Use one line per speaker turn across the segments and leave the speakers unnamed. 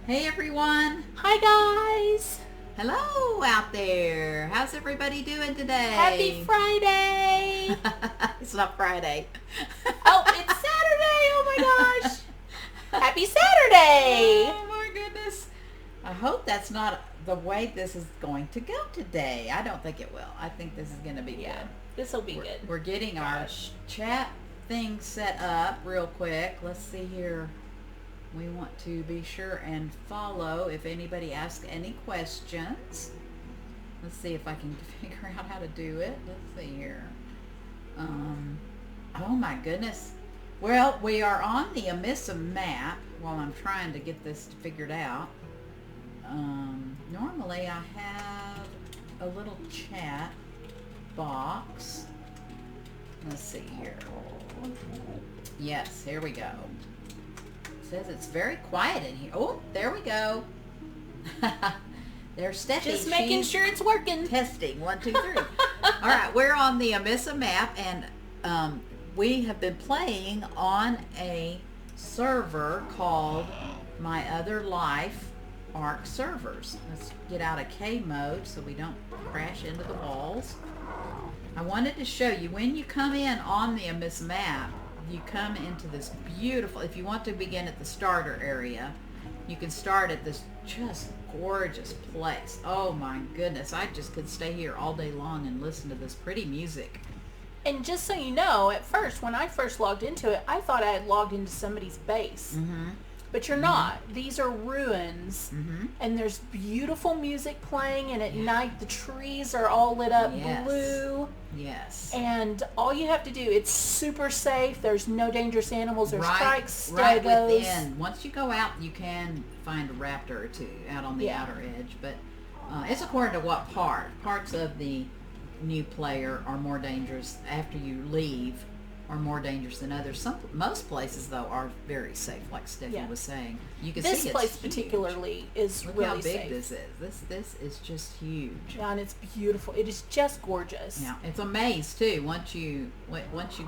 Hey everyone!
Hi guys!
Hello out there! How's everybody doing today?
Happy Friday!
It's not Friday.
Oh, it's Saturday! Oh my gosh! Happy Saturday!
Oh my goodness. I hope that's not the way this is going to go today. I don't think it will. I think this is going to be
Yeah,
good.
this will be good.
We're getting
Gosh.
our chat thing set up real quick. Let's see here. We want to be sure and follow if anybody asks any questions. Let's see if I can figure out how to do it. Let's see here. Oh my goodness. Well, we are on the Amissa Map while I'm trying to get this figured out. Normally I have a little chat box. Let's see here. Yes, here we go. It says it's very quiet in here. Oh, there we go. There's Steffi.
Just making sure it's working.
Testing. 1, 2, 3. All right, we're on the Amissa Map, and we have been playing on a server called My Other Life Arc servers. Let's get out of K mode so we don't crash into the walls. I wanted to show you when you come in on the Amissa Map, you come into this beautiful, if you want to begin at the starter area, you can start at this just gorgeous place. Oh my goodness, I just could stay here all day long and listen to this pretty music.
And just so you know, at first, when I first logged into it, I thought I had logged into somebody's base.
Mm-hmm.
But you're not. These are ruins.
Mm-hmm.
And there's beautiful music playing, and at night the trees are all lit up blue.
Yes.
And all you have to do, it's super safe. There's no dangerous animals. There's strikes,
right
stegos.
within. Once you go out, you can find a raptor or two out on the outer edge. But it's according to what parts of the new player are more dangerous after you leave, are more dangerous than others. Most places though are very safe, like Steffi was saying. You can
this
see
place
it's
particularly
huge.
is
Look
really
how big
safe.
this is. This is just huge.
Yeah, and it's beautiful. It is just gorgeous.
Yeah, it's a maze too. Once you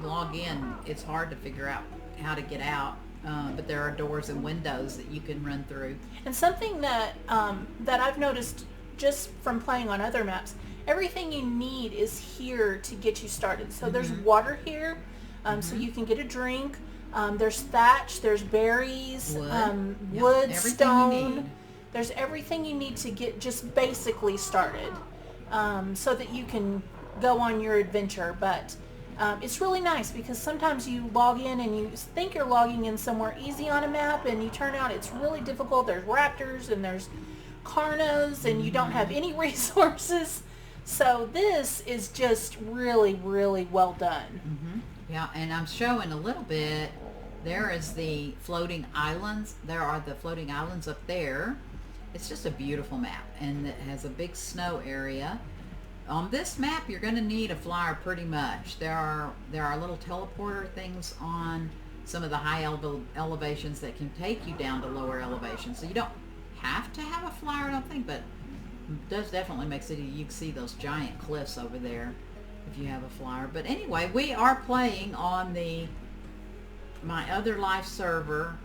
log in, it's hard to figure out how to get out. But there are doors and windows that you can run through.
And something that that I've noticed just from playing on other maps, everything you need is here to get you started. So there's water here, so you can get a drink. There's thatch, there's berries, wood, stone. There's everything you need to get just basically started, so that you can go on your adventure. But it's really nice because sometimes you log in and you think you're logging in somewhere easy on a map, and you turn out it's really difficult. There's raptors and there's carnos, and you don't have any resources. So this is just really, really well done.
Mm-hmm. Yeah, and I'm showing a little bit. There is the floating islands. There are the floating islands up there. It's just a beautiful map, and it has a big snow area. On this map, you're going to need a flyer pretty much. There are little teleporter things on some of the high elevations that can take you down to lower elevations. So you don't have to have a flyer, I don't think, but it does definitely make it. You can see those giant cliffs over there if you have a flyer. But anyway, we are playing on the My Other Life server,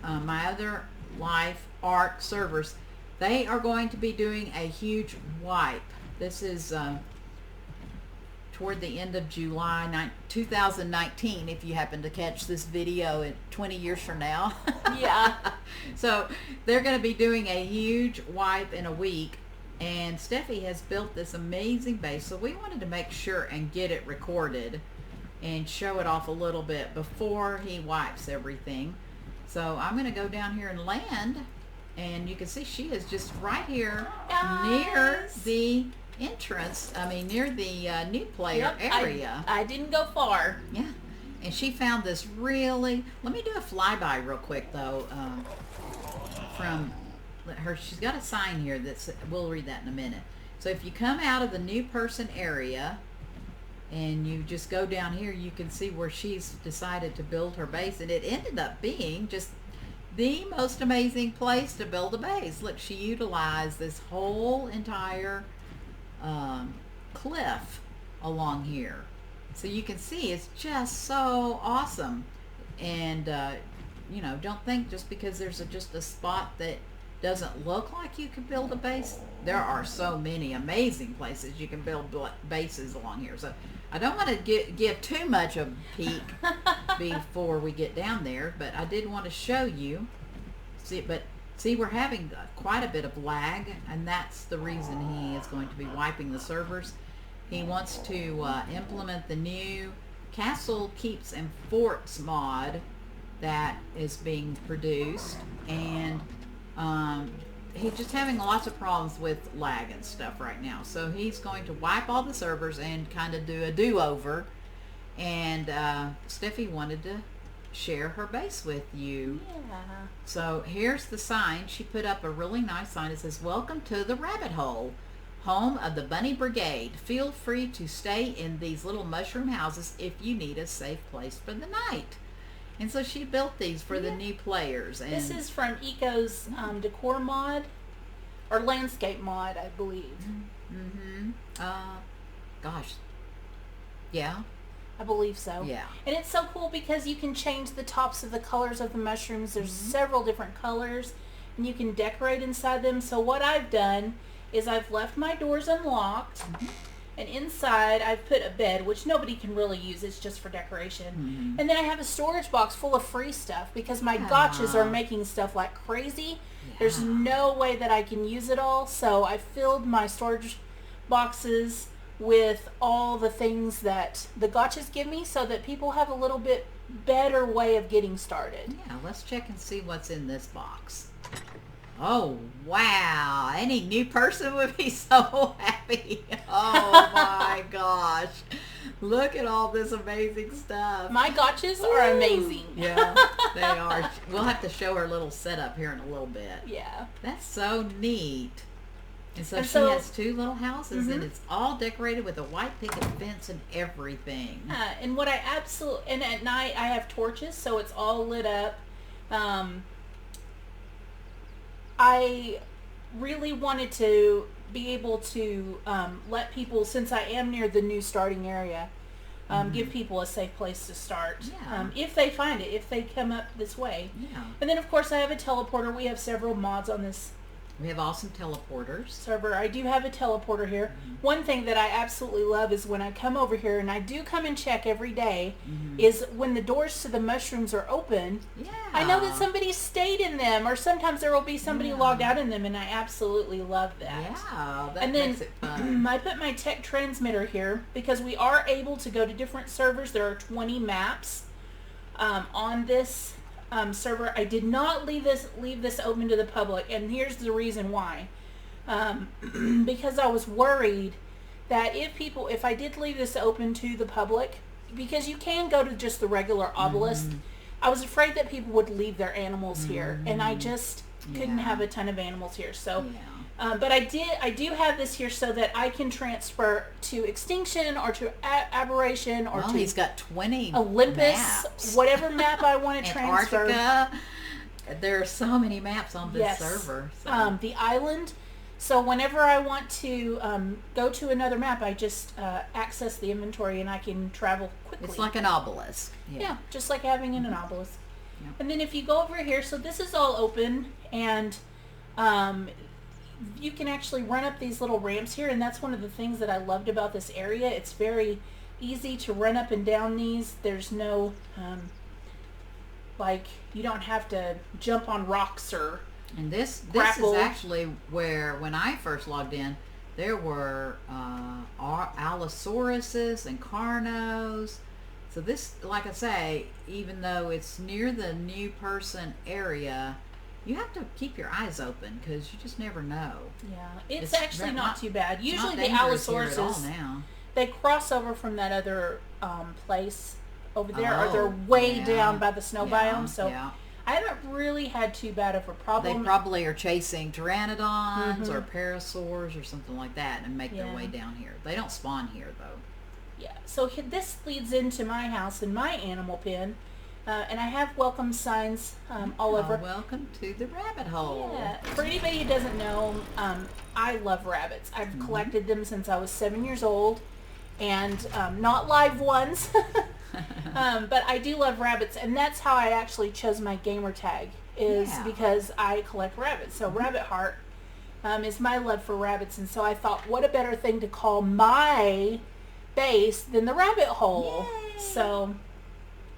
My Other Life Arc servers. They are going to be doing a huge wipe. This is toward the end of July 2019, if you happen to catch this video in 20 years from now.
Yeah.
So they're going to be doing a huge wipe in a week, and Steffi has built this amazing base, so we wanted to make sure and get it recorded and show it off a little bit before he wipes everything. So I'm going to go down here and land, and you can see she is just right here near the entrance, near the new player area.
I didn't go far.
Yeah, and she found this really, let me do a flyby real quick though, from her. She's got a sign here that's, we'll read that in a minute. So if you come out of the new person area and you just go down here, you can see where she's decided to build her base, and it ended up being just the most amazing place to build a base. Look, she utilized this whole entire cliff along here, so you can see it's just so awesome. And you know, don't think just because there's just a spot that doesn't look like you can build a base, there are so many amazing places you can build bases along here. So I don't want to give too much of a peek before we get down there, but I did want to show you. See, we're having quite a bit of lag, and that's the reason he is going to be wiping the servers. He wants to implement the new Castle Keeps and Forts mod that is being produced, and he's just having lots of problems with lag and stuff right now. So he's going to wipe all the servers and kind of do a do-over. And Steffi wanted to share her base with you.
Yeah.
So here's the sign. She put up a really nice sign. It says, "Welcome to the Rabbithole, home of the Bunny Brigade. Feel free to stay in these little mushroom houses if you need a safe place for the night." And so she built these for the new players. And
this is from Eco's decor mod, or landscape mod, I believe.
Gosh. Yeah.
I believe so.
Yeah.
And it's so cool because you can change the tops of the colors of the mushrooms. There's several different colors, and you can decorate inside them. So what I've done is I've left my doors unlocked, and inside I've put a bed, which nobody can really use. It's just for decoration. And then I have a storage box full of free stuff because my gotchas are making stuff like crazy. There's no way that I can use it all. So I filled my storage boxes with all the things that the gotchas give me so that people have a little bit better way of getting started.
Yeah, let's check and see what's in this box. Oh, wow. Any new person would be so happy. Oh, my gosh. Look at all this amazing stuff.
My gotchas are amazing.
Yeah, they are. We'll have to show her little setup here in a little bit.
Yeah.
That's so neat. And so she has two little houses, and it's all decorated with a white picket fence and everything.
And what I and at night I have torches, so it's all lit up. I really wanted to be able to let people, since I am near the new starting area, give people a safe place to start. If they find it, if they come up this way.
Yeah.
And then of course I have a teleporter. We have several mods on this
We have awesome teleporters.
server. I do have a teleporter here. One thing that I absolutely love is when I come over here, and I do come and check every day, is when the doors to the mushrooms are open, I know that somebody stayed in them, or sometimes there will be somebody logged out in them, and I absolutely love that.
Yeah, that
And then
makes it fun.
I put my tech transmitter here because we are able to go to different servers. There are 20 maps on this server. I did not leave this open to the public, and here's the reason why. Because I was worried that if I did leave this open to the public, because you can go to just the regular obelisk, I was afraid that people would leave their animals here, and I just couldn't have a ton of animals here. So, but I do have this here so that I can transfer to Extinction or to Aberration or to
he's got 20
Olympus,
maps.
whatever map I want to transfer.
Antarctica. There are so many maps on this server. So.
The island. So whenever I want to go to another map, I just access the inventory and I can travel quickly.
It's like an obelisk.
Yeah, just like having an obelisk.
Yep.
And then if you go over here, so this is all open, and you can actually run up these little ramps here, and that's one of the things that I loved about this area. It's very easy to run up and down these. There's no, you don't have to jump on rocks or
And this
grapple.
is actually where, when I first logged in, there were Allosauruses and Carnos. So this, like I say, even though it's near the new person area, you have to keep your eyes open because you just never know.
Yeah, it's actually not too bad. Usually the
Allosauruses
Allosauruses, they cross over from that other place over there, or they're way down by the snow biome. So I haven't really had too bad of a problem.
They probably are chasing pteranodons or parasaurs or something like that and make their way down here. They don't spawn here though.
Yeah, so this leads into my house and my animal pen, and I have welcome signs all over.
Welcome to the Rabbithole.
Yeah, for anybody who doesn't know, I love rabbits. I've collected them since I was 7 years old, and not live ones, but I do love rabbits, and that's how I actually chose my gamer tag. is
Yeah.
because I collect rabbits. So Rabbit Heart is my love for rabbits. And so I thought, what a better thing to call my base than the Rabbithole.
Yay.
So,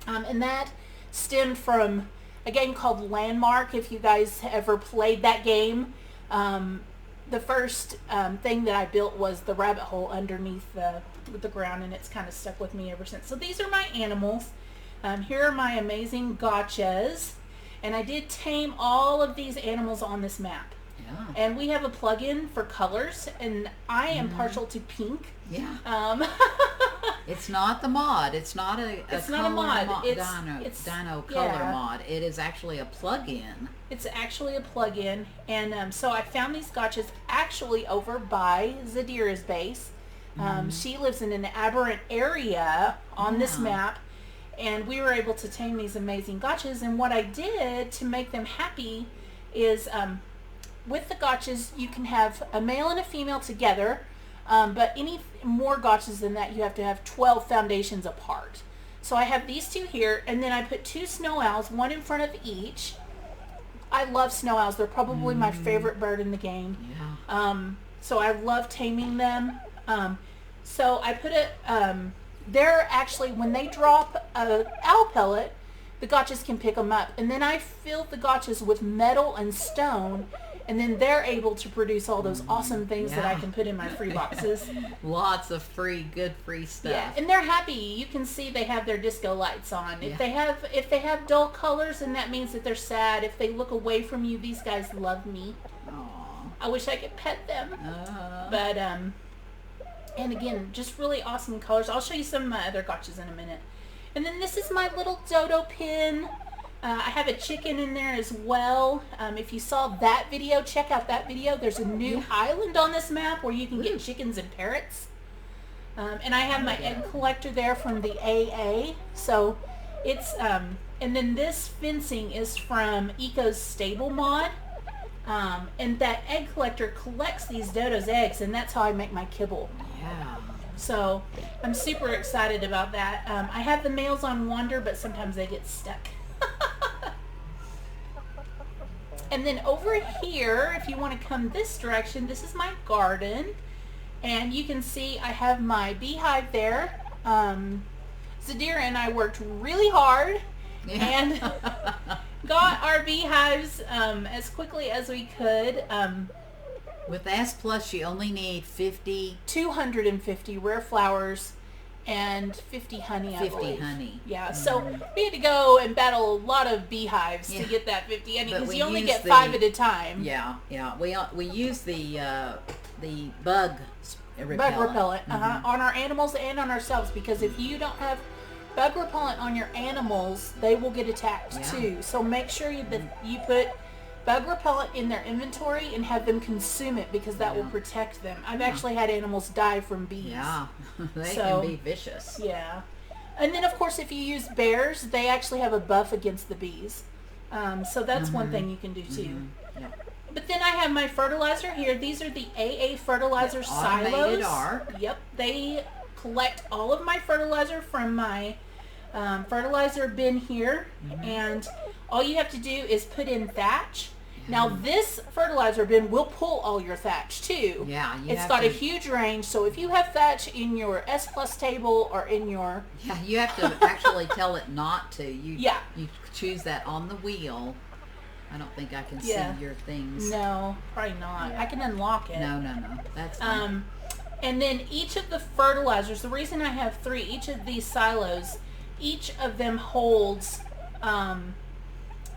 and that stemmed from a game called Landmark. If you guys ever played that game, the first thing that I built was the rabbit hole underneath the ground, and it's kind of stuck with me ever since. So these are my animals. Here are my amazing gotchas, and I did tame all of these animals on this map.
Yeah.
And we have a plug-in for colors, and I am partial to pink.
Yeah. It's not the mod. It's not
It's not a mod.
It's Dino color mod. It is actually a plug-in.
It's actually a plug-in, and so I found these gotchas actually over by Zadira's base. She lives in an aberrant area on this map, and we were able to tame these amazing gotchas. And what I did to make them happy is with the gotchas, you can have a male and a female together, but any more gotchas than that, you have to have 12 foundations apart. So I have these two here, and then I put 2 snow owls, one in front of each. I love snow owls. They're probably my favorite bird in the game.
Yeah.
So I love taming them. So I put it, they're actually, when they drop an owl pellet, the gotchas can pick them up. And then I fill the gotchas with metal and stone, and then they're able to produce all those awesome things that I can put in my free boxes.
Lots of good free stuff.
Yeah, and they're happy. You can see they have their disco lights on.
Yeah.
If they have dull colors, then that means that they're sad. If they look away from you, these guys love me.
Aww.
I wish I could pet them. But and again, just really awesome colors. I'll show you some of my other gotchas in a minute. And then this is my little dodo pin. I have a chicken in there as well. If you saw that video, check out that video. There's a new island on this map where you can get chickens and parrots. And I have my egg collector there from the AA. So it's, and then this fencing is from Eco's Stable mod. And that egg collector collects these dodo's eggs, and that's how I make my kibble.
Yeah.
So I'm super excited about that. I have the males on wander, but sometimes they get stuck. And then over here, if you want to come this direction, this is my garden. And you can see I have my beehive there. Zadira and I worked really hard and got our beehives as quickly as we could.
With S Plus, you only need
250 rare flowers and 50 honey, I believe.
honey.
Yeah, so we had to go and battle a lot of beehives to get that 50 honey, because you only get 5 at a time.
Yeah, yeah. We use the bug repellent.
On our animals and on ourselves, because if you don't have bug repellent on your animals, they will get attacked too. So make sure that you put bug repellent in their inventory and have them consume it, because that will protect them. I've actually had animals die from bees.
Yeah, they can be vicious.
Yeah. And then of course if you use bears, they actually have a buff against the bees. So that's one thing you can do too.
Yeah.
But then I have my fertilizer here. These are the AA fertilizer silos.
Automated arc.
Yep. They collect all of my fertilizer from my fertilizer bin here, and all you have to do is put in thatch. Now this fertilizer bin will pull all your thatch too.
Yeah,
it's got a huge range, so if you have thatch in your S Plus table or in your...
Yeah, you have to actually tell it not to. You choose that on the wheel. I don't think I can see your things.
No, probably not. I can unlock it.
No. That's fine.
And then each of the fertilizers, the reason I have 3, each of these silos, each of them holds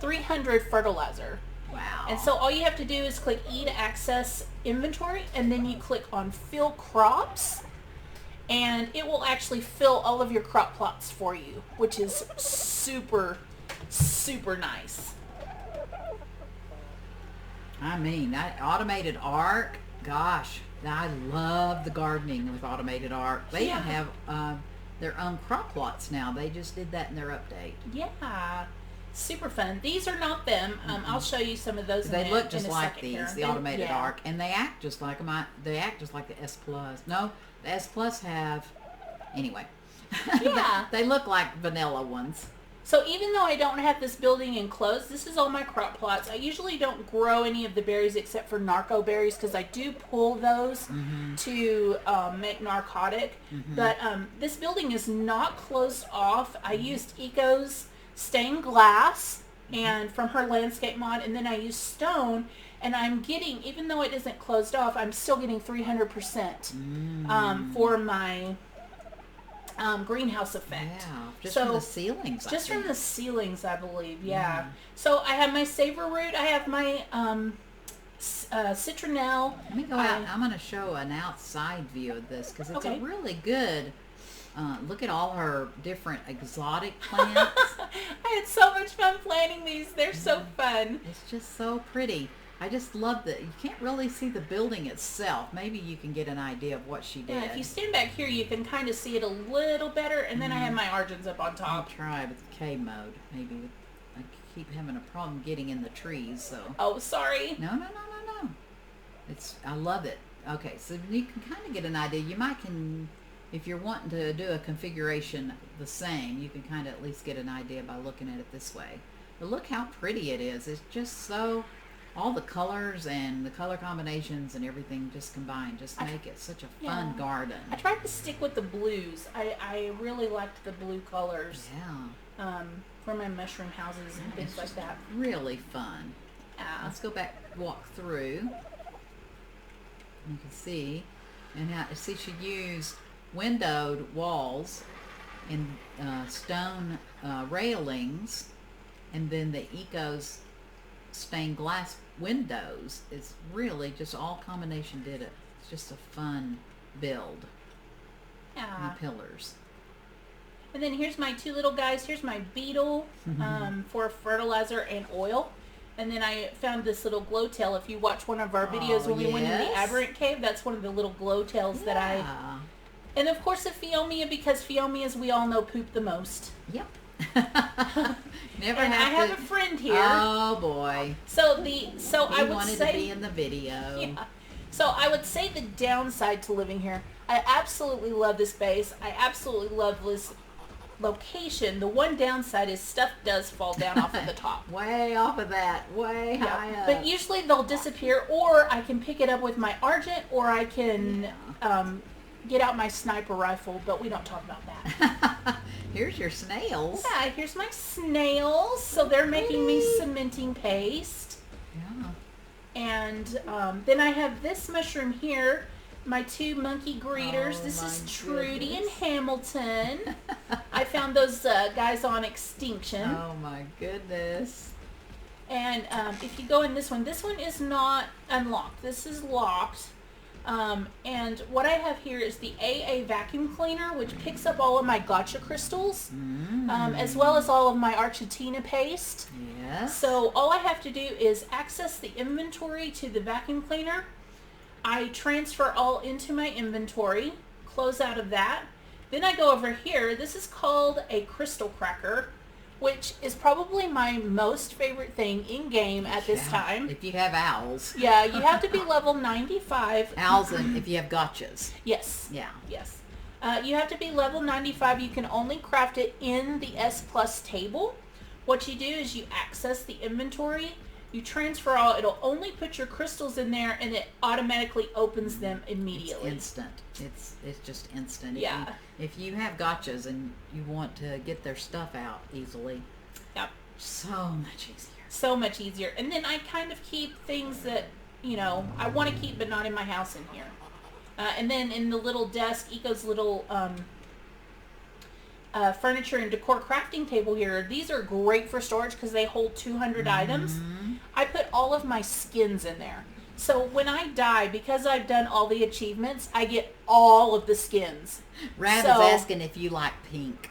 300 fertilizer.
Wow.
And so all you have to do is click E to access inventory, and then you click on fill crops, and it will actually fill all of your crop plots for you, which is super, super nice.
I mean, that automated arc, gosh, I love the gardening with automated arc. They have their own crop plots now. They just did that in their update.
Yeah, super fun. These are not them. I'll show you some of those.
They look just like these,
here.
the automated arc, and they act just like them. They act just like the S Plus. No, the S Plus have, anyway.
Yeah.
They look like vanilla ones.
So even though I don't have this building enclosed, this is all my crop plots. I usually don't grow any of the berries except for narco berries because I do pull those to make narcotic. But this building is not closed off. I used Eco's stained glass and from her landscape mod, and then I used stone, and I'm getting, even though it isn't closed off, I'm still getting 300% for my greenhouse effect.
Yeah, just from the ceilings.
Just from the ceilings, I believe. Yeah. So I have my savor root. I have my citronelle.
Let me go out. I'm going to show an outside view of this because it's a really good. Look at all her different exotic plants.
I had so much fun planting these. They're so fun.
It's just so pretty. I just love that you can't really see the building itself. Maybe you can get an idea of what she did.
Yeah, if you stand back here, you can kind of see it a little better. And then I have my Argents up on top.
I'll try with K mode. Maybe I keep having a problem getting in the trees. So.
Oh, sorry.
No. I love it. Okay, so you can kind of get an idea. You might if you're wanting to do a configuration the same, you can kind of at least get an idea by looking at it this way. But look how pretty it is. It's just so. All the colors and the color combinations and everything just combined just make it such a fun garden.
I tried to stick with the blues. I really liked the blue colors.
Yeah.
For my mushroom houses and things like that.
Really fun. Let's go back, walk through. You can see, she used windowed walls and stone railings, and then the Eco's stained glass windows. It's really just all combination did it. It's just a fun build.
Yeah.
And pillars.
And then here's my two little guys. Here's my beetle for fertilizer and oil. And then I found this little glow tail. If you watch one of our videos when we went in the aberrant cave, that's one of the little glow tails that I... And of course a Phiomia, because Phiomias, we all know, poop the most.
Yep.
I have a friend here.
Oh boy.
So I would
wanted
say
to be in the video.
Yeah. So I would say the downside to living here. I absolutely love this base. I absolutely love this location. The one downside is stuff does fall down off of the top.
Way off of that. Way high up.
But usually they'll disappear, or I can pick it up with my Argent, or I can get out my sniper rifle, but we don't talk about that.
Here's your snails.
Yeah, here's my snails. So they're making me cementing paste.
Yeah.
And then I have this mushroom here, my two monkey greeters. This is Trudy and Hamilton. I found those guys on Extinction.
Oh my goodness.
And if you go in this one is not unlocked. This is locked. And what I have here is the AA vacuum cleaner, which picks up all of my gotcha crystals, as well as all of my Argentina paste.
Yes.
So all I have to do is access the inventory to the vacuum cleaner. I transfer all into my inventory, close out of that. Then I go over here. This is called a crystal cracker, which is probably my most favorite thing in game at this time.
If you have owls.
Yeah, you have to be level 95.
Owls, and if you have gotchas.
Yes.
Yeah.
Yes. You have to be level 95. You can only craft it in the S+ table. What you do is you access the inventory, you transfer all, it'll only put your crystals in there, and it automatically opens them immediately.
It's instant. It's just instant.
Yeah.
If you have gotchas and you want to get their stuff out easily,
yep.
So much easier.
So much easier. And then I kind of keep things that, I want to keep but not in my house in here. And then in the little desk, Eco's little furniture and decor crafting table here, these are great for storage because they hold 200 items. I put all of my skins in there. So when I die, because I've done all the achievements, I get all of the skins.
Rav is asking if you like pink.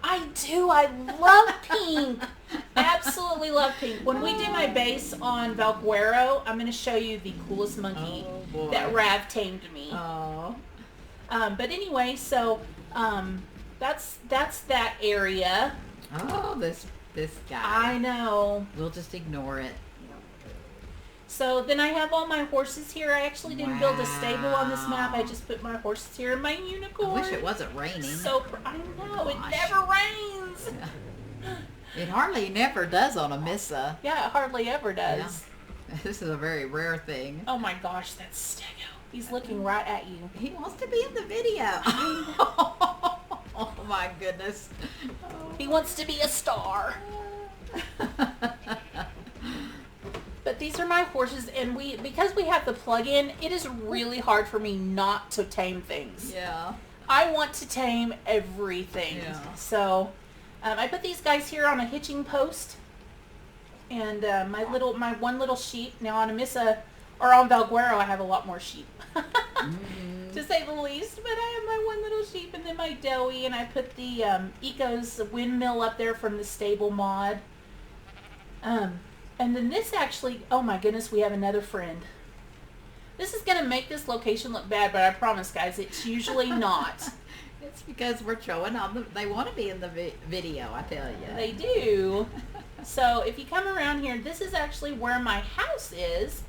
I do. I love pink. Absolutely love pink. When we do my base on Valguero, I'm going to show you the coolest monkey that Rav tamed me.
Oh.
But anyway, so that's that area.
Oh, this guy.
I know.
We'll just ignore it.
So then I have all my horses here. I actually didn't build a stable on this map. I just put my horses here and my unicorn.
I wish it wasn't raining.
So I know. It never rains.
It hardly never does on Amissa.
Yeah, it hardly ever does.
Yeah. This is a very rare thing.
Oh my gosh, that's Stego. He's looking right at you.
He wants to be in the video. Oh my goodness.
He wants to be a star. But these are my horses, and because we have the plug-in, it is really hard for me not to tame things.
Yeah.
I want to tame everything.
Yeah.
So I put these guys here on a hitching post, and my one little sheep. Now on Amissa, or on Valguero, I have a lot more sheep, to say the least. But I have my one little sheep, and then my doughy, and I put the Eco's windmill up there from the stable mod. And then this actually, oh my goodness, we have another friend. This is going to make this location look bad, but I promise, guys, it's usually not.
It's because we're showing on they want to be in the video, I tell you.
They do. So if you come around here, this is actually where my house is.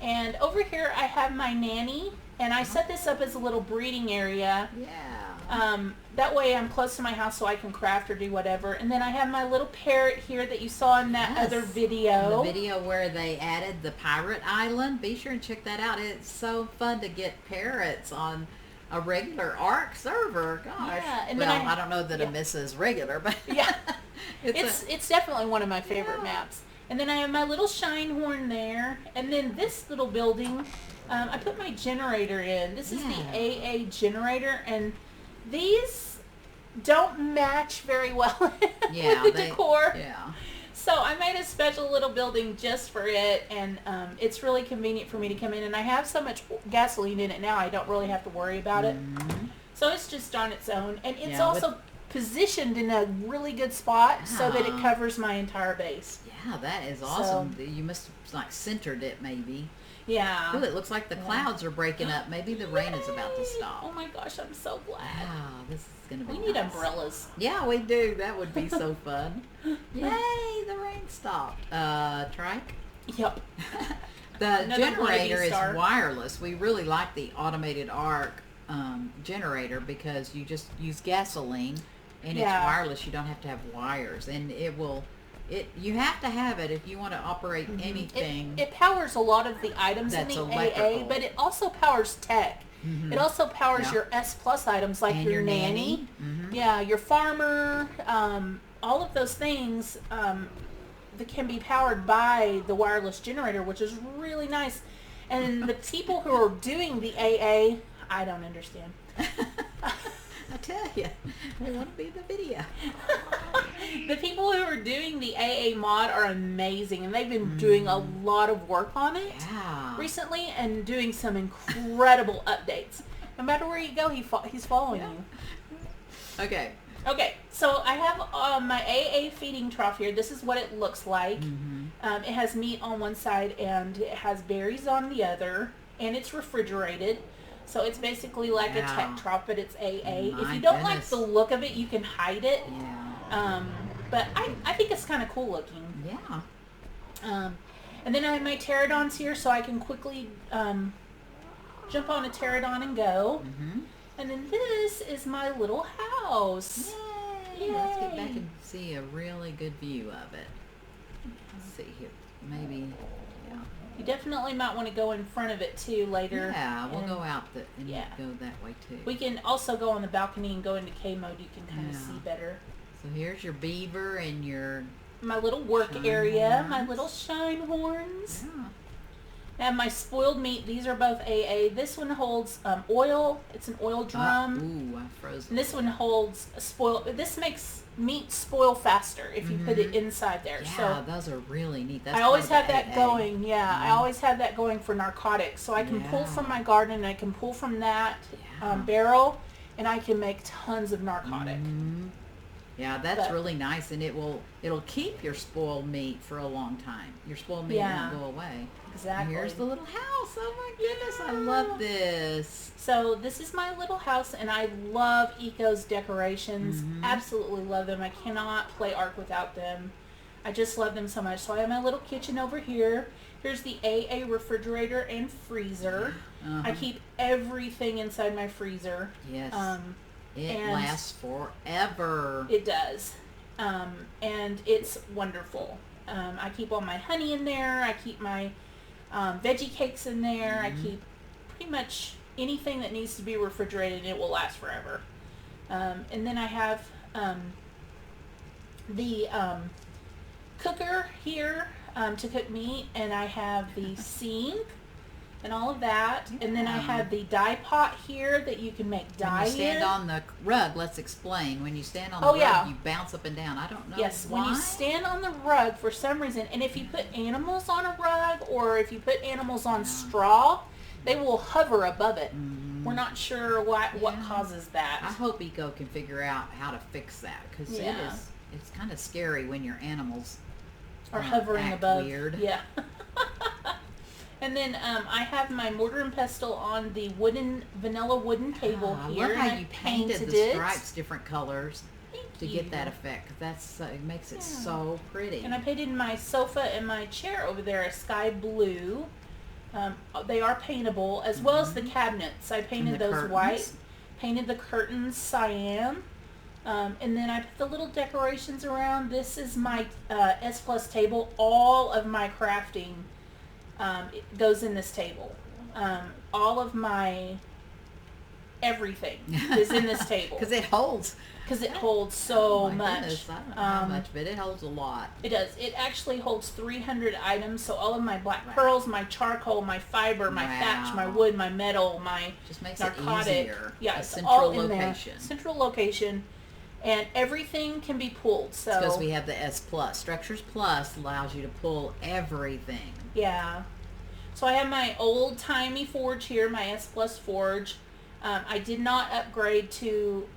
And over here I have my nanny, and I set this up as a little breeding area.
Yeah.
That way I'm close to my house so I can craft or do whatever. And then I have my little parrot here that you saw in that other video.
The video where they added the pirate island. Be sure and check that out. It's so fun to get parrots on a regular ARC server. Gosh.
Yeah, and
well,
then
I don't know that Amissa is regular, but
yeah, it's definitely one of my favorite maps. And then I have my little shine horn there. And then this little building, I put my generator in. This is the AA generator, and these don't match very well with the decor.
Yeah.
So I made a special little building just for it, and it's really convenient for me to come in. And I have so much gasoline in it now, I don't really have to worry about it. So it's just on its own. And it's also positioned in a really good spot so that it covers my entire base.
Yeah, that is awesome. So, you must have like centered it maybe.
Yeah.
Ooh, it looks like the clouds are breaking up. Maybe the rain is about to stop.
Oh my gosh, I'm so glad.
Wow, this is going to be
We need umbrellas.
Yeah, we do. That would be so fun. Yay, the rain stopped. Trike?
Yep.
The generator is wireless. We really like the automated ARC generator because you just use gasoline and it's wireless. You don't have to have wires, and it will... you have to have it if you want to operate anything.
It powers a lot of the items in the AA, but it also powers tech. It also powers your S Plus items like your nanny. Yeah, your farmer, all of those things that can be powered by the wireless generator, which is really nice. And the people who are doing the AA, I don't understand.
I tell you, we want to be in the video.
The people who are doing the AA mod are amazing, and they've been doing a lot of work on it recently and doing some incredible updates. No matter where you go, he's following you.
Okay.
Okay, so I have my AA feeding trough here. This is what it looks like. It has meat on one side and it has berries on the other, and it's refrigerated. So it's basically like a tech trough, but it's AA. If you don't like the look of it, you can hide it. But I think it's kind of cool looking.
Yeah.
And then I have my pterodons here, so I can quickly jump on a pterodon and go. And then this is my little house.
Yay. Let's get back and see a really good view of it. Let's see here. Maybe,
You definitely might want to go in front of it too later.
Yeah, we'll go out and go that way too.
We can also go on the balcony and go into K mode. You can kind of see better.
So here's your beaver and your...
My little work area, my little shine horns. I have my spoiled meat. These are both AA. This one holds oil. It's an oil drum.
Ooh, I froze.
And this one holds This makes meat spoil faster if you put it inside there.
Yeah, those are really neat. That's
I always have that
AA.
going. Yeah, I always have that going for narcotics. So I can pull from my garden, and I can pull from that barrel, and I can make tons of narcotic.
Yeah, that's really nice, and it'll keep your spoiled meat for a long time. Your spoiled meat won't go away.
Exactly.
And here's the little house. Oh my goodness, I love this.
So this is my little house, and I love Eco's decorations. Absolutely love them. I cannot play ARC without them. I just love them so much. So I have my little kitchen over here. Here's the AA refrigerator and freezer. I keep everything inside my freezer.
Yes. It lasts forever.
It does. and it's wonderful. I keep all my honey in there. I keep my veggie cakes in there. I keep pretty much anything that needs to be refrigerated, and it will last forever. And then I have the cooker here to cook meat, and I have the sink and all of that. And then I have the dye pot here that you can make dye in.
When you stand on the rug, let's explain. When you stand on the rug, you bounce up and down. I don't know why.
When you stand on the rug, for some reason, and if you put animals on a rug or if you put animals on straw, they will hover above it. We're not sure what causes that.
I hope Eco can figure out how to fix that, because it's kind of scary when your animals
are hovering above.
Weird.
Yeah. And then I have my mortar and pestle on the vanilla wooden table here.
I love how you painted the stripes different colors to get that effect. It makes it so pretty.
And I painted my sofa and my chair over there a sky blue. They are paintable, as well as the cabinets. I painted those
curtains.
white. Painted the curtains cyan. And then I put the little decorations around. This is my S Plus table. All of my crafting it goes in this table. All of my everything is in this table.
Because it holds
so much.
Goodness, I don't know how much, but it holds a lot.
It does. It actually holds 300 items. So all of my black pearls, my charcoal, my fiber, my thatch, my wood, my metal, my
just makes
narcotic.
It easier.
Yeah, it's all in there. Central location. And everything can be pulled. So
because we have the S Plus. Structures Plus allows you to pull everything.
Yeah. So I have my old-timey forge here, my S Plus forge. I did not upgrade to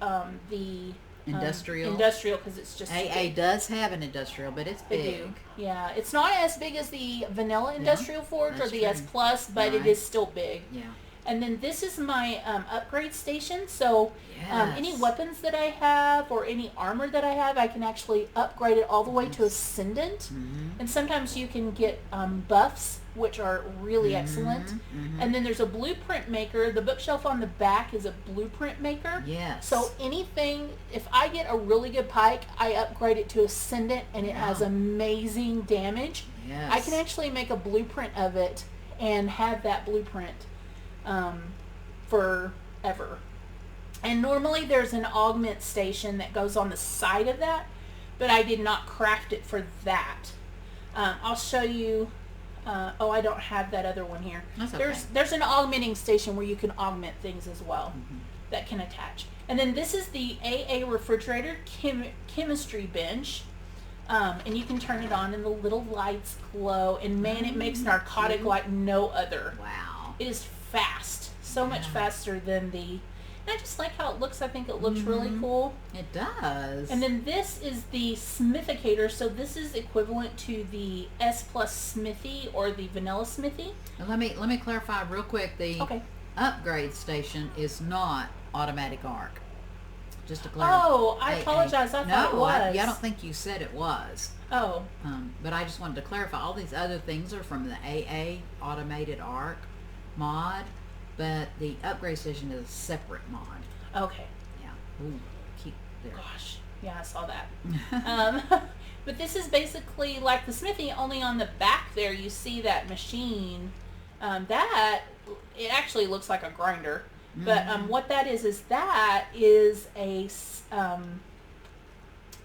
the
industrial
because it's just
AA does have an industrial, but it's big.
Yeah, it's not as big as the vanilla industrial forge or the S Plus, but it is still big.
Yeah.
And then this is my upgrade station. So any weapons that I have or any armor that I have, I can actually upgrade it all the way to Ascendant. And sometimes you can get buffs, which are really excellent. And then there's a blueprint maker. The bookshelf on the back is a blueprint maker.
Yes.
So anything, if I get a really good pike, I upgrade it to Ascendant, and it has amazing damage.
Yes.
I can actually make a blueprint of it and have that blueprint forever. And normally there's an augment station that goes on the side of that, but I did not craft it for that. I'll show you. I don't have that other one here.
That's okay.
There's an augmenting station where you can augment things as well that can attach. And then this is the AA refrigerator chemistry bench. And you can turn it on and the little lights glow, and man, it makes narcotic like no other.
Wow.
It is fast, so much faster than the, and I just like how it looks. I think it looks really cool.
It does.
And then this is the Smithicator, so this is equivalent to the S Plus Smithy or the Vanilla Smithy.
And let me clarify real quick. The upgrade station is not automatic arc. Just to clarify.
Oh, I apologize. I thought it was.
I don't think you said it was.
Oh.
But I just wanted to clarify. All these other things are from the AA automated arc mod, but the upgrade station is a separate mod.
Okay.
Yeah. Ooh, keep there.
Gosh. Yeah, I saw that. But this is basically like the Smithy, only on the back there you see that machine. It actually looks like a grinder. But what that is a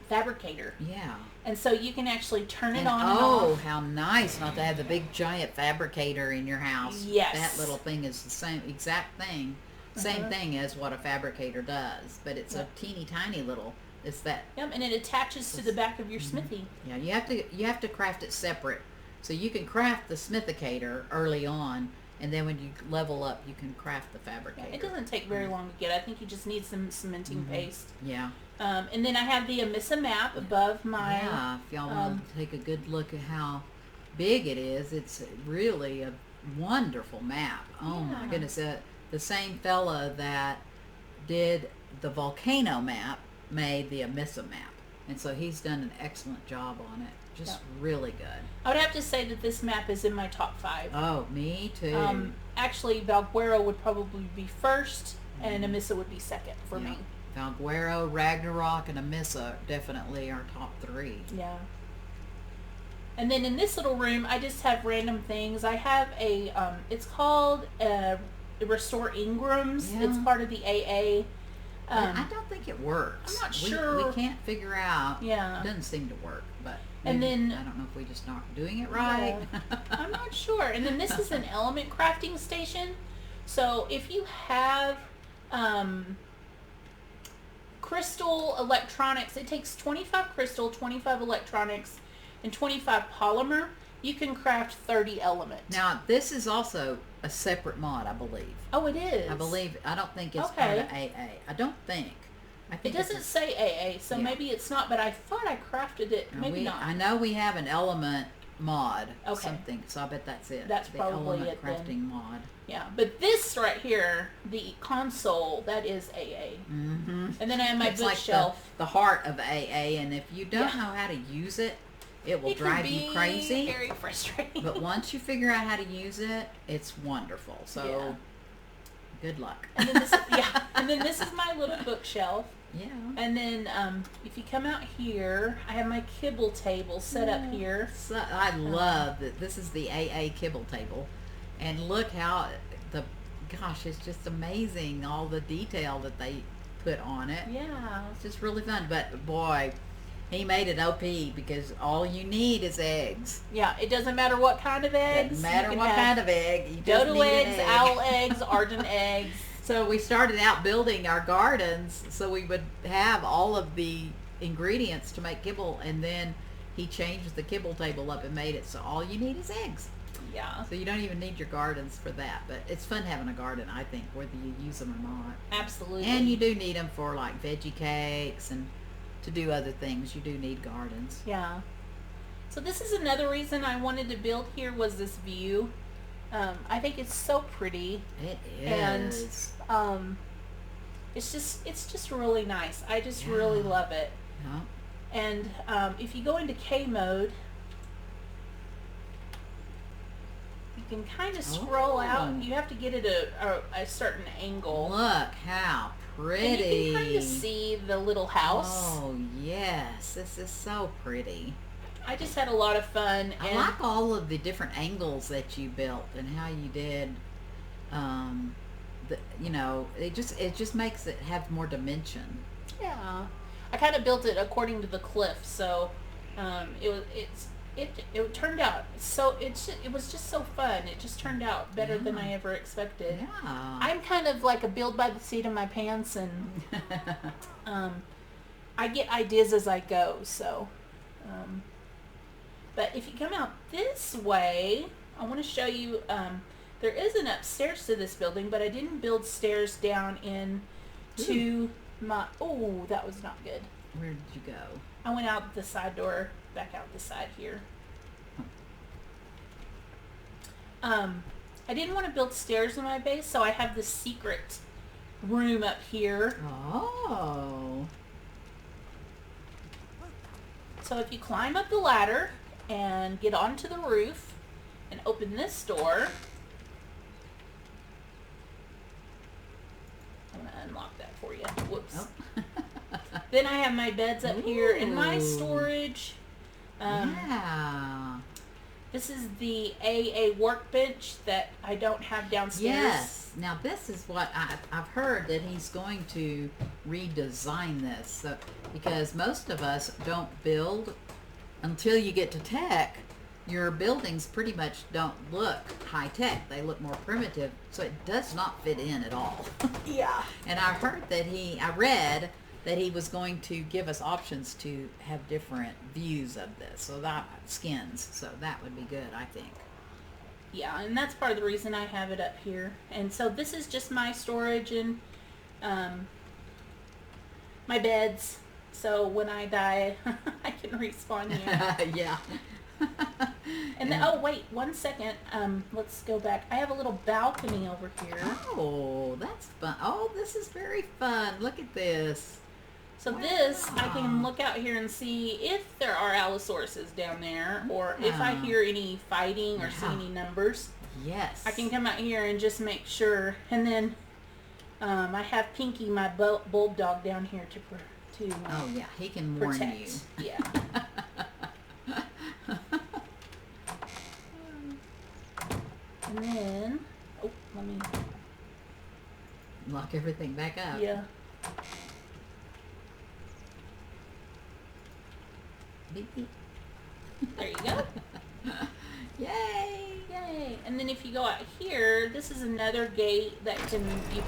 fabricator.
Yeah.
And so you can actually turn it on and
off.
off.
How nice not to have the big giant fabricator in your house.
Yes.
That little thing is the same exact thing. Same thing as what a fabricator does, but it's a teeny tiny little. It's that.
Yep, and it attaches to the back of your smithy.
Yeah, you have to craft it separate. So you can craft the smithicator early on, and then when you level up, you can craft the fabricator.
Yeah, it doesn't take very long to get. I think you just need some cementing paste.
Yeah.
And then I have the Amissa Map above my...
Yeah, if y'all want to take a good look at how big it is, it's really a wonderful map. Oh my goodness. The same fella that did the volcano map made the Amissa Map. And so he's done an excellent job on it. Just really good.
I would have to say that this map is in my top 5.
Oh, me too.
Actually, Valguero would probably be first, and Amissa would be second for me.
Valguero, Ragnarok, and Amissa definitely are top 3.
Yeah. And then in this little room, I just have random things. I have a, it's called Restore Ingrams.
Yeah.
It's part of the AA.
I don't think it works.
I'm not sure.
We can't figure out.
Yeah.
It doesn't seem to work, but
and then
I don't know if we just aren't doing it right.
Yeah. I'm not sure. And then this is an element crafting station. So if you have crystal electronics, it takes 25 crystal, 25 electronics, and 25 polymer. You can craft 30 elements.
Now, this is also a separate mod, I believe.
Oh, it is?
I don't think it's part of AA. I don't think. I think
it doesn't say AA, so
yeah.
maybe it's not, but I thought I crafted it. Maybe not.
I know we have an element mod,
Okay.
something, so I bet that's it.
That's
the
probably
element
it
crafting
then.
mod.
Yeah, but this right here, the console, that is AA.
Mm-hmm.
And then I have my
It's
bookshelf.
like the heart of AA, and if you don't
Yeah.
know how to use it, it will
It can
drive
be
you crazy.
very frustrating.
But once you figure out how to use it, it's wonderful. So,
Yeah.
good luck.
And then this is, and then this is my little bookshelf.
Yeah.
And then if you come out here, I have my kibble table set up here.
So, I love that this is the AA kibble table, and look how gosh, it's just amazing all the detail that they put on it.
Yeah.
It's just really fun. But boy, he made it OP because all you need is eggs.
Yeah, it doesn't matter what kind of eggs.
Doesn't matter what kind of egg. You just
dodo
need an
eggs,
egg.
owl eggs, Argent eggs.
So we started out building our gardens so we would have all of the ingredients to make kibble, and then he changed the kibble table up and made it so all you need is eggs.
Yeah.
So you don't even need your gardens for that, but it's fun having a garden, I think, whether you use them or not.
Absolutely.
And you do need them for like veggie cakes and to do other things. You do need gardens.
Yeah. So this is another reason I wanted to build here was this view. I think it's so pretty.
It
And
is.
it's just really nice. I just really love it.
Yeah.
And if you go into K mode, you can kind of scroll out. You have to get it a certain angle.
Look how pretty.
And you can kind of see the little house.
Oh, yes. This is so pretty.
I just had a lot of fun.
I like all of the different angles that you built and how you did, it just makes it have more dimension.
Yeah. I kind of built it according to the cliff, so it turned out so it was just so fun. It just turned out better than I ever expected.
Yeah.
I'm kind of like a build by the seat of my pants, and I get ideas as I go. So, but if you come out this way, I want to show you. There is an upstairs to this building, but I didn't build stairs down into my. Oh, that was not good.
Where did you go?
I went out the side door, back out the side here. I didn't want to build stairs in my base, so I have this secret room up here.
Oh.
So if you climb up the ladder and get onto the roof and open this door, I'm going to unlock that for you. Whoops.
Oh.
Then I have my beds up here and my
Ooh.
storage.
Yeah.
This is the AA workbench that I don't have downstairs.
Yes. Now this is what I've heard that he's going to redesign this. So, because most of us don't build until you get to tech. Your buildings pretty much don't look high tech. They look more primitive. So it does not fit in at all.
Yeah.
And I heard that I read that he was going to give us options to have different views of this. So that skins. So that would be good, I think.
Yeah, and that's part of the reason I have it up here. And so this is just my storage and my beds. So when I die, I can respawn here.
Yeah.
And then, oh wait, 1 second. Let's go back. I have a little balcony over here.
Oh, that's fun. Oh, this is very fun. Look at this.
So this, I can look out here and see if there are Allosauruses down there, or if I hear any fighting or see any numbers.
Yes.
I can come out here and just make sure. And then I have Pinky, my bulldog, down here to
Oh yeah, he can warn
protect.
you.
Yeah. And then, oh, let me.
Lock everything back up.
Yeah.
Beep, beep.
There you go.
Yay!
Yay! And then if you go out here, this is another gate that you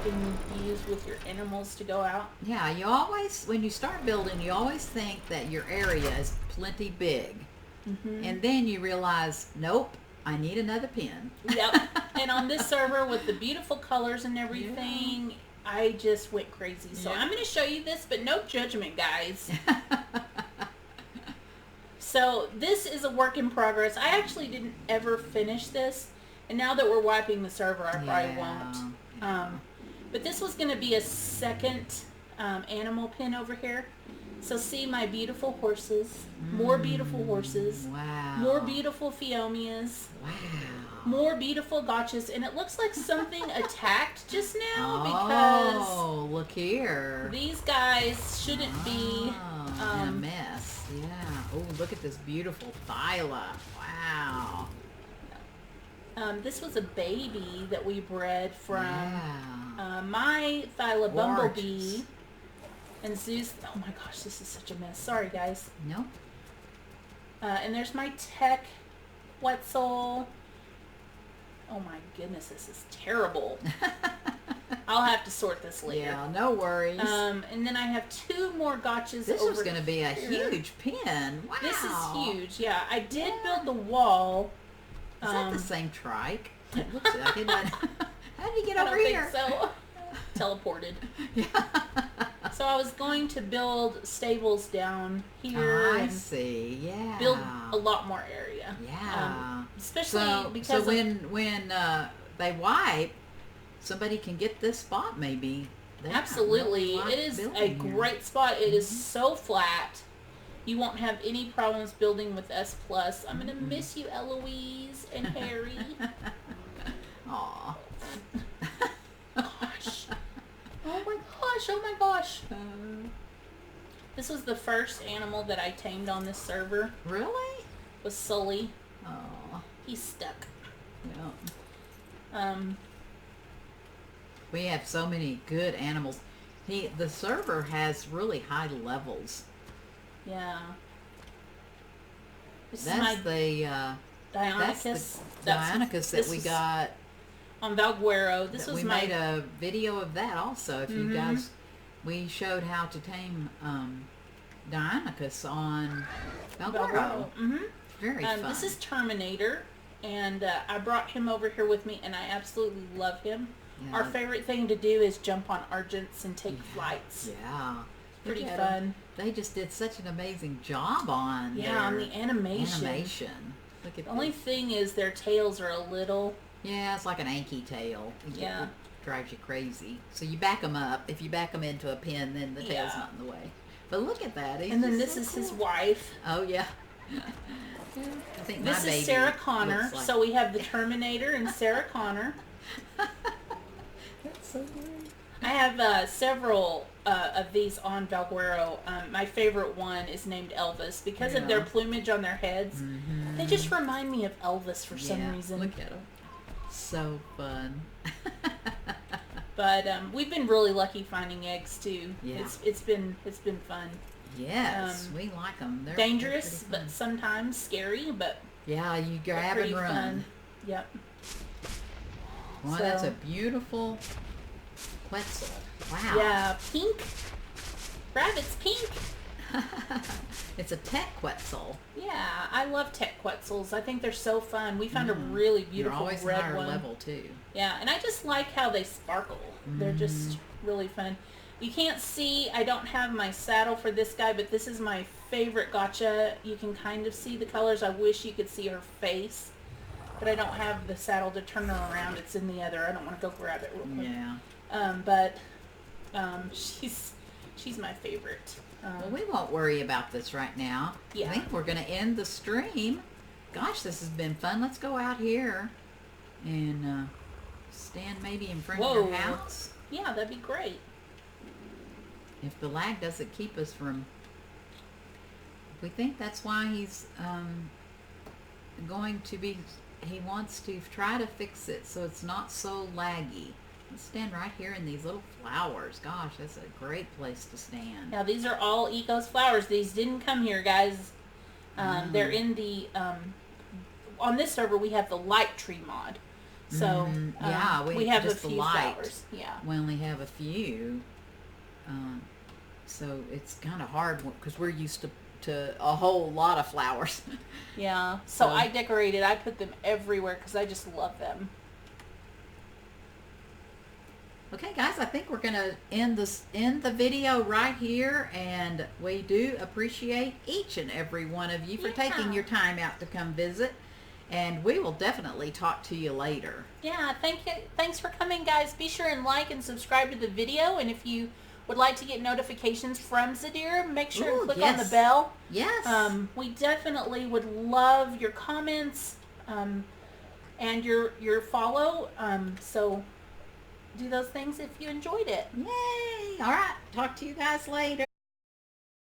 can use with your animals to go out.
Yeah, you always, when you start building, you always think that your area is plenty big.
Mm-hmm.
And then you realize, nope, I need another pen.
Yep. And on this server with the beautiful colors and everything, I just went crazy. So I'm going to show you this, but no judgment, guys. So this is a work in progress. I actually didn't ever finish this. And now that we're wiping the server, I probably won't. But this was going to be a second animal pen over here. So see my beautiful horses. More beautiful horses.
Wow.
More beautiful Phiomias.
Wow.
More beautiful gotchas. And it looks like something attacked just now
Oh, look here.
these guys shouldn't be...
in a mess. Yeah. Oh, look at this beautiful thyla. Wow.
this was a baby that we bred from
Yeah.
my thyla bumblebee.
Gorgeous.
And Zeus... Oh my gosh, this is such a mess. Sorry, guys.
No.
And there's my tech Wetzel. Oh my goodness, this is terrible. I'll have to sort this later.
Yeah, no worries.
And then I have two more gotchas
This
over
was going to be a
here.
huge pen. Wow.
This is huge. Yeah, I did build the wall.
Is that the same trike? It looks like it. How did he get
I
over
don't
here?
think so. Teleported.
Yeah.
So I was going to build stables down here
I
and
see. Yeah.
build a lot more area.
Yeah.
Especially because
so
of,
when they wipe, somebody can get this spot maybe. They got
absolutely,
really
it is a
building here.
great spot. It is so flat. You won't have any problems building with S+. I'm going to miss you, Eloise and Harry.
Aw.
Gosh. Oh my gosh, oh my gosh. This was the first animal that I tamed on this server.
Really?
Was Sully.
Oh.
He's stuck.
Yeah. We have so many good animals. The server has really high levels.
Yeah. This
That's
is my
the
Dionicus.
Dionicus that we got.
On Valguero. This was
we
my...
made a video of that also. If you guys, we showed how to tame Dionicus on Valguero. Very fun.
This is Terminator, and I brought him over here with me, and I absolutely love him.
Yeah.
Our favorite thing to do is jump on Argents and take flights.
Yeah.
Pretty
Look at
fun.
'em. They just did such an amazing job on
on the animation.
Look at
The only thing is their tails are a little...
Yeah, it's like an Anki tail.
Yeah.
It drives you crazy. So you back them up. If you back them into a pin, then the tail's not in the way. But look at that.
And then this is his wife.
Oh, yeah. I think
This
my
is
baby
Sarah Connor.
looks like...
So we have the Terminator and Sarah Connor.
That's so weird.
I have several of these on Valguero. My favorite one is named Elvis because of their plumage on their heads. They just remind me of Elvis for some reason.
Look at them. So fun.
But we've been really lucky finding eggs too.
Yeah.
It's been fun.
Yes, we like them. They're
Dangerous,
pretty fun.
but sometimes scary. But
yeah, you grab and run.
Fun. Yep.
Well, that's a beautiful Quetzal. Wow.
Yeah, pink. Rabbit's pink.
It's a tech Quetzal.
Yeah, I love tech Quetzals. I think they're so fun. We found a really beautiful
They're always
red
higher
one.
level too.
Yeah, and I just like how they sparkle. They're just really fun. You can't see, I don't have my saddle for this guy, but this is my favorite gotcha. You can kind of see the colors. I wish you could see her face, but I don't have the saddle to turn her around. It's in the other. I don't want to go grab it real quick.
Yeah.
She's my favorite.
Well, we won't worry about this right now.
Yeah.
I think we're going to end the stream. Gosh, this has been fun. Let's go out here and stand maybe in front of your house.
Yeah, that'd be great.
If the lag doesn't keep us from, we think that's why he's going to be, he wants to try to fix it so it's not so laggy. Let's stand right here in these little flowers. Gosh, that's a great place to stand.
Now these are all Eco's flowers. These didn't come here, guys. They're in the on this server we have the light tree mod. So
yeah,
we have
just
a
the
few
light.
flowers. Yeah.
We only have a few, so it's kind of hard because we're used to a whole lot of flowers.
Yeah. So I decorated. I put them everywhere because I just love them.
Okay, guys, I think we're gonna end the video right here, and we do appreciate each and every one of you for taking your time out to come visit, and we will definitely talk to you later.
Yeah, thanks for coming, guys. Be sure and like and subscribe to the video, and if you would like to get notifications from Zadira, make sure and click on the bell.
Yes.
We definitely would love your comments and your follow. So do those things if you enjoyed it.
Yay! All right, talk to you guys later.